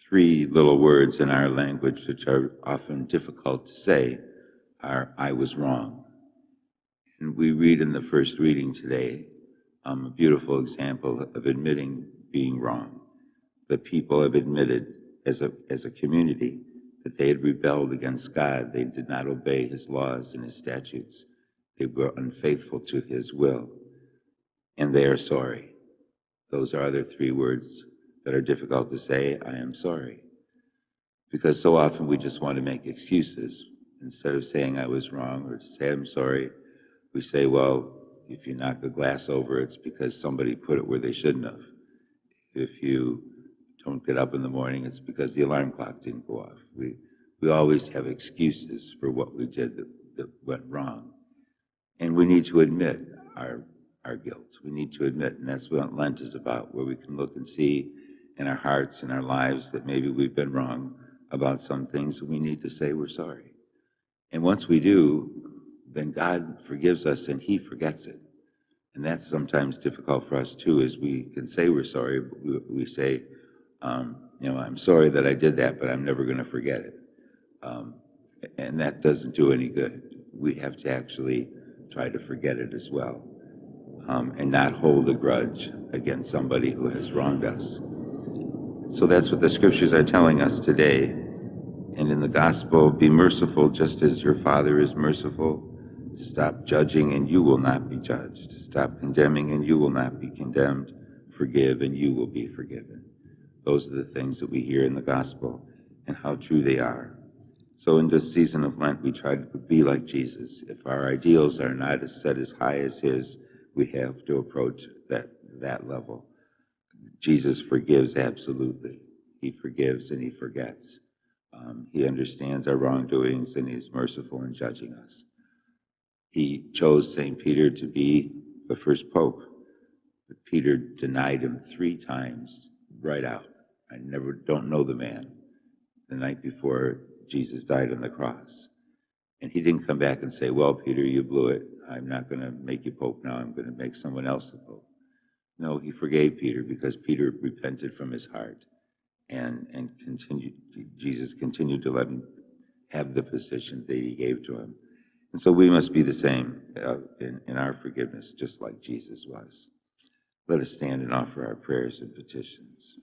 three little words in our language, which are often difficult to say, are "I was wrong." And we read in the first reading today a beautiful example of admitting being wrong. The people have admitted as a community that they had rebelled against God. They did not obey his laws and his statutes. They were unfaithful to his will, and they are sorry. Those are the three words that are difficult to say. I am sorry. Because so often we just want to make excuses. Instead of saying I was wrong or to say I'm sorry, we say, well, if you knock a glass over, it's because somebody put it where they shouldn't have. If you don't get up in the morning, it's because the alarm clock didn't go off. We always have excuses for what we did that went wrong. And we need to admit our guilt. We need to admit, and that's what Lent is about, where we can look and see in our hearts and our lives that maybe we've been wrong about some things, and we need to say we're sorry. And once we do, then God forgives us and he forgets it. And that's sometimes difficult for us too, is we can say we're sorry, but we say, I'm sorry that I did that, but I'm never going to forget it. And that doesn't do any good. We have to actually try to forget it as well, and not hold a grudge against somebody who has wronged us. So that's what the scriptures are telling us today. And in the gospel, be merciful just as your Father is merciful. Stop judging and you will not be judged. Stop condemning and you will not be condemned. Forgive and you will be forgiven. Those are the things that we hear in the gospel and how true they are. So in this season of Lent, we try to be like Jesus. If our ideals are not set as high as his, we have to approach that level. Jesus forgives absolutely. He forgives and he forgets. He understands our wrongdoings and he's merciful in judging us. He chose St. Peter to be the first pope, but Peter denied him 3 times right out. I don't know the man. The night before Jesus died on the cross. And he didn't come back and say, well, Peter, you blew it. I'm not going to make you pope now. I'm going to make someone else the pope. No, he forgave Peter because Peter repented from his heart and Jesus continued to let him have the position that he gave to him. And so we must be the same in our forgiveness, just like Jesus was. Let us stand and offer our prayers and petitions.